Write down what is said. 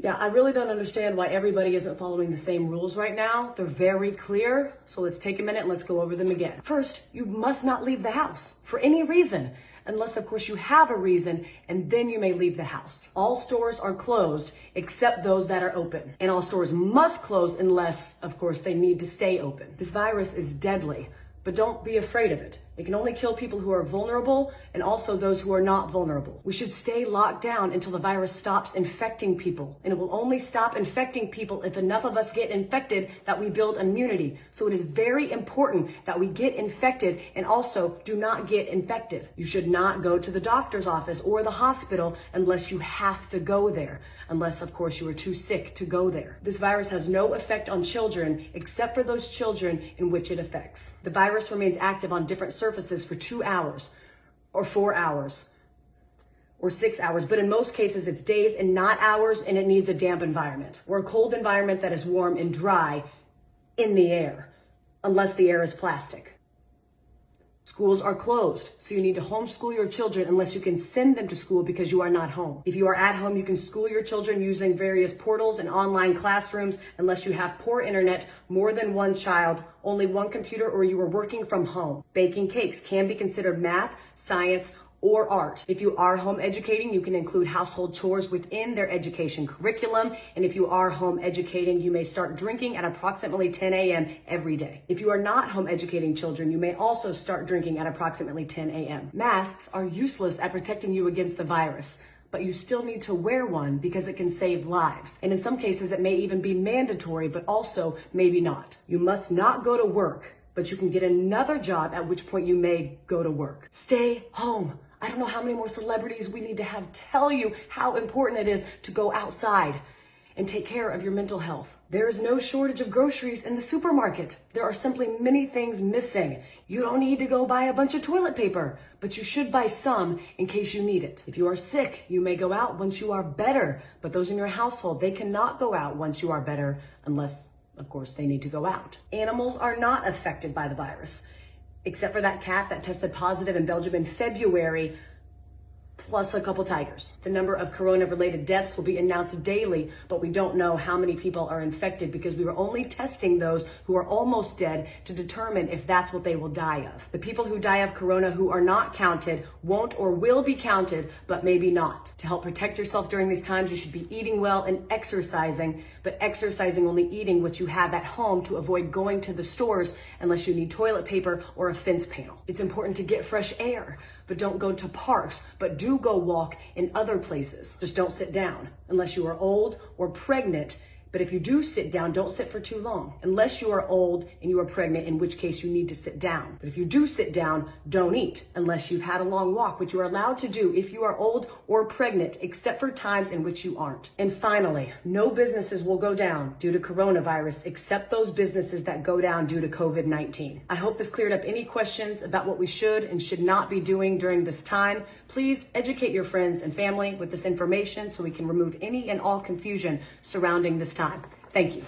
Yeah, I really don't understand why everybody isn't following the same rules right now. They're very clear. So let's take a minute and let's go over them again. First, you must not leave the house for any reason, unless of course you have a reason, and then you may leave the house. All stores are closed except those that are open. And all stores must close unless, of course, they need to stay open. This virus is deadly, but don't be afraid of it. It can only kill people who are vulnerable and also those who are not vulnerable. We should stay locked down until the virus stops infecting people. And it will only stop infecting people if enough of us get infected that we build immunity. So it is very important that we get infected and also do not get infected. You should not go to the doctor's office or the hospital unless you have to go there. Unless, of course, you are too sick to go there. This virus has no effect on children except for those children in which it affects. The virus remains active on different surfaces for 2 hours or 4 hours or 6 hours, but in most cases it's days and not hours, and it needs a damp environment or a cold environment that is warm and dry in the air, unless the air is plastic. Schools are closed, so you need to homeschool your children unless you can send them to school because you are not home. If you are at home, you can school your children using various portals and online classrooms unless you have poor internet, more than one child, only one computer, or you are working from home. Baking cakes can be considered math, science, or art. If you are home educating, you can include household chores within their education curriculum. And if you are home educating, you may start drinking at approximately 10 a.m. every day. If you are not home educating children, you may also start drinking at approximately 10 a.m. Masks are useless at protecting you against the virus, but you still need to wear one because it can save lives. And in some cases, it may even be mandatory, but also maybe not. You must not go to work, but you can get another job, at which point you may go to work. Stay home. I don't know how many more celebrities we need to have tell you how important it is to go outside and take care of your mental health. There is no shortage of groceries in the supermarket. There are simply many things missing. You don't need to go buy a bunch of toilet paper, but you should buy some in case you need it. If you are sick, you may go out once you are better, but those in your household, they cannot go out once you are better unless, of course, they need to go out. Animals are not affected by the virus, except for that cat that tested positive in Belgium in February, plus a couple tigers. The number of corona-related deaths will be announced daily, but we don't know how many people are infected because we were only testing those who are almost dead to determine if that's what they will die of. The people who die of corona who are not counted won't or will be counted, but maybe not. To help protect yourself during these times, you should be eating well and exercising, but exercising only eating what you have at home to avoid going to the stores unless you need toilet paper or a fence panel. It's important to get fresh air, but don't go to parks, but do go walk in other places. Just don't sit down unless you are old or pregnant. But if you do sit down, don't sit for too long. Unless you are old and you are pregnant, in which case you need to sit down. But if you do sit down, don't eat unless you've had a long walk, which you are allowed to do if you are old or pregnant, except for times in which you aren't. And finally, no businesses will go down due to coronavirus except those businesses that go down due to COVID-19. I hope this cleared up any questions about what we should and should not be doing during this time. Please educate your friends and family with this information so we can remove any and all confusion surrounding this time. Thank you.